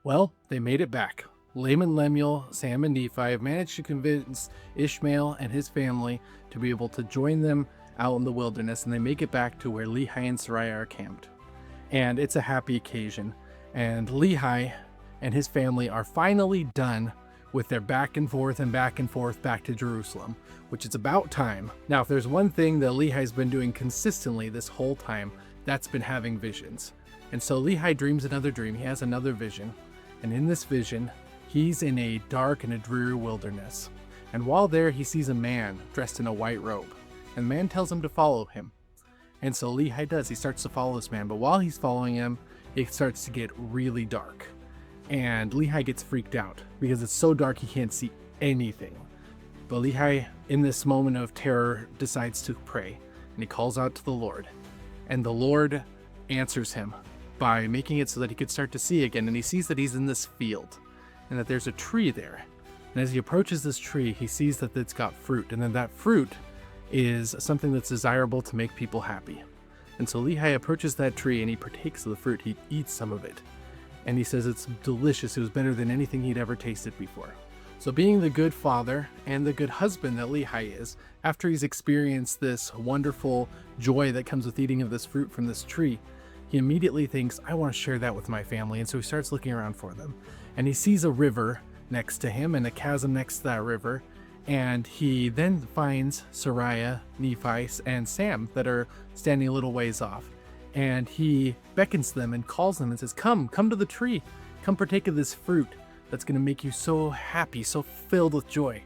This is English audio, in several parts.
Well, they made it back. Laman, Lemuel, Sam, and Nephi have managed to convince Ishmael and his family to be able to join them out in the wilderness, and they make it back to where Lehi and Sariah are camped. And it's a happy occasion. And Lehi and his family are finally done with their back and forth back to Jerusalem, which is about time. Now, if there's one thing that Lehi's been doing consistently this whole time, that's been having visions. And so Lehi dreams another dream. He has another vision. And in this vision, he's in a dark and a dreary wilderness. And while there, he sees a man dressed in a white robe. And the man tells him to follow him. And so Lehi does. He starts to follow this man. But while he's following him, it starts to get really dark. And Lehi gets freaked out because it's so dark he can't see anything. But Lehi, in this moment of terror, decides to pray. And he calls out to the Lord. And the Lord answers him by making it so that he could start to see again. And he sees that he's in this field and that there's a tree there. And as he approaches this tree, he sees that it's got fruit. And then that fruit is something that's desirable to make people happy. And so Lehi approaches that tree and he partakes of the fruit. He eats some of it. And he says it's delicious. It was better than anything he'd ever tasted before. So being the good father and the good husband that Lehi is, after he's experienced this wonderful joy that comes with eating of this fruit from this tree, he immediately thinks, I want to share that with my family. And so he starts looking around for them. And he sees a river next to him and a chasm next to that river. And he then finds Sariah, Nephi, and Sam that are standing a little ways off. And he beckons them and calls them and says, come to the tree. Come partake of this fruit that's going to make you so happy, so filled with joy.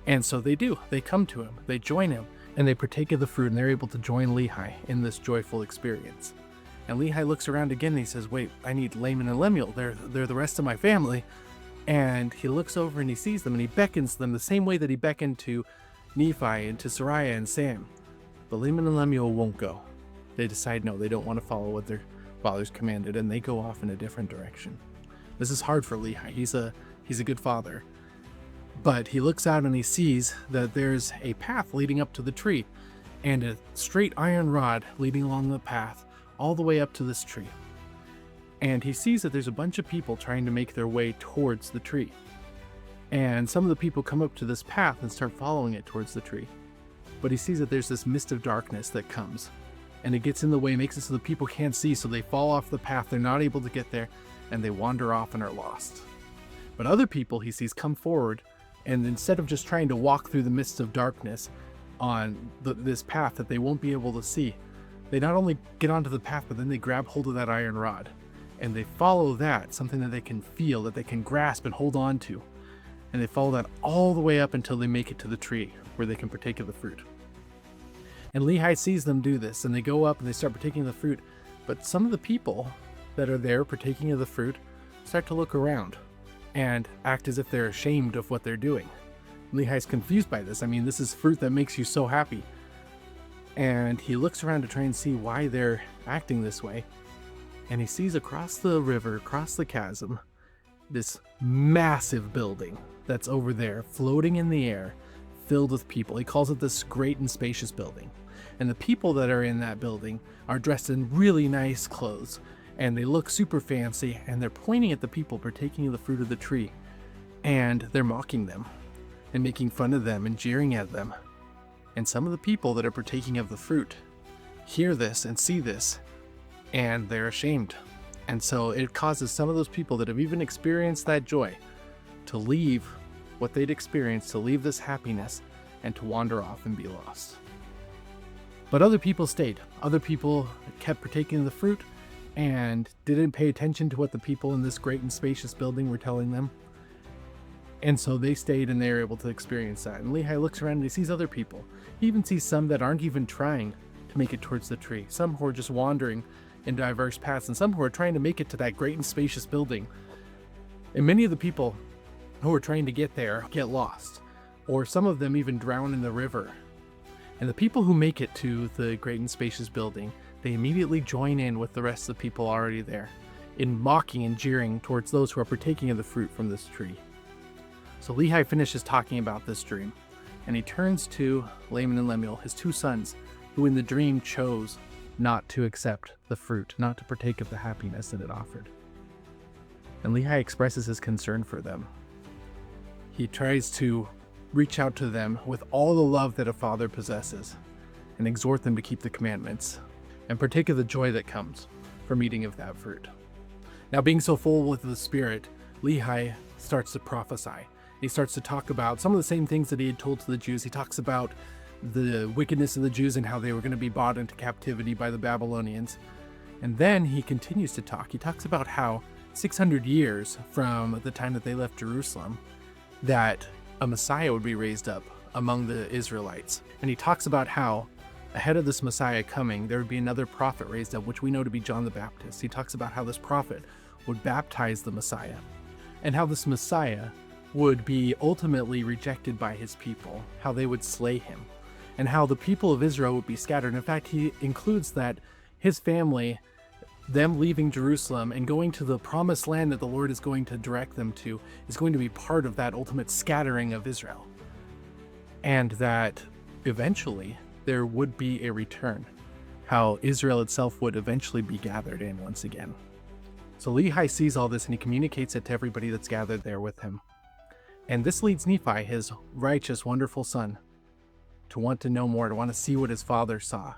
And so they do. They come to him. They join him. And they partake of the fruit. And they're able to join Lehi in this joyful experience. And Lehi looks around again and he says, wait, I need Laman and Lemuel. They're the rest of my family. And he looks over and he sees them and he beckons them the same way that he beckoned to Nephi and to Sariah and Sam. But Laman and Lemuel won't go. They decide no, they don't want to follow what their fathers commanded, and they go off in a different direction. This is hard for Lehi. He's a good father. But he looks out and he sees that there's a path leading up to the tree and a straight iron rod leading along the path all the way up to this tree. And he sees that there's a bunch of people trying to make their way towards the tree. And some of the people come up to this path and start following it towards the tree. But he sees that there's this mist of darkness that comes. And it gets in the way, makes it so the people can't see, so they fall off the path, they're not able to get there, and they wander off and are lost. But other people he sees come forward, and instead of just trying to walk through the mist of darkness on this path that they won't be able to see, they not only get onto the path, but then they grab hold of that iron rod. And they follow that, something that they can feel, that they can grasp and hold on to. And they follow that all the way up until they make it to the tree, where they can partake of the fruit. And Lehi sees them do this, and they go up and they start partaking of the fruit. But some of the people that are there partaking of the fruit start to look around and act as if they're ashamed of what they're doing. Lehi's confused by this. I mean, this is fruit that makes you so happy. And he looks around to try and see why they're acting this way. And he sees across the river, across the chasm, this massive building that's over there, floating in the air, filled with people. He calls it this great and spacious building. And the people that are in that building are dressed in really nice clothes. And they look super fancy. And they're pointing at the people partaking of the fruit of the tree. And they're mocking them and making fun of them and jeering at them. And some of the people that are partaking of the fruit hear this and see this. And they're ashamed. And so it causes some of those people that have even experienced that joy to leave what they'd experienced, to leave this happiness, and to wander off and be lost. But other people stayed. Other people kept partaking of the fruit and didn't pay attention to what the people in this great and spacious building were telling them. And so they stayed and they were able to experience that. And Lehi looks around and he sees other people. He even sees some that aren't even trying to make it towards the tree. Some who are just wandering in diverse paths, and some who are trying to make it to that great and spacious building. And many of the people who are trying to get there get lost, or some of them even drown in the river. And the people who make it to the great and spacious building, they immediately join in with the rest of the people already there in mocking and jeering towards those who are partaking of the fruit from this tree. So Lehi finishes talking about this dream, and he turns to Laman and Lemuel, his two sons, who in the dream chose not to accept the fruit, not to partake of the happiness that it offered. And Lehi expresses his concern for them. He tries to reach out to them with all the love that a father possesses and exhort them to keep the commandments and partake of the joy that comes from eating of that fruit. Now, being so full with the Spirit, Lehi starts to prophesy. He starts to talk about some of the same things that he had told to the Jews. He talks about the wickedness of the Jews and how they were going to be brought into captivity by the Babylonians. And then he continues to talk. He talks about how 600 years from the time that they left Jerusalem, that a Messiah would be raised up among the Israelites. And he talks about how ahead of this Messiah coming, there would be another prophet raised up, which we know to be John the Baptist. He talks about how this prophet would baptize the Messiah, and how this Messiah would be ultimately rejected by his people, how they would slay him, and how the people of Israel would be scattered. In fact, he includes that his family, them leaving Jerusalem and going to the promised land that the Lord is going to direct them to, is going to be part of that ultimate scattering of Israel. And that eventually there would be a return, how Israel itself would eventually be gathered in once again. So Lehi sees all this and he communicates it to everybody that's gathered there with him. And this leads Nephi, his righteous, wonderful son, to want to know more, to want to see what his father saw.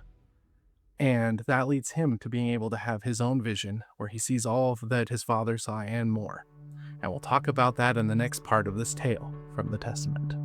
And that leads him to being able to have his own vision where he sees all that his father saw and more. And we'll talk about that in the next part of this tale from the Testament.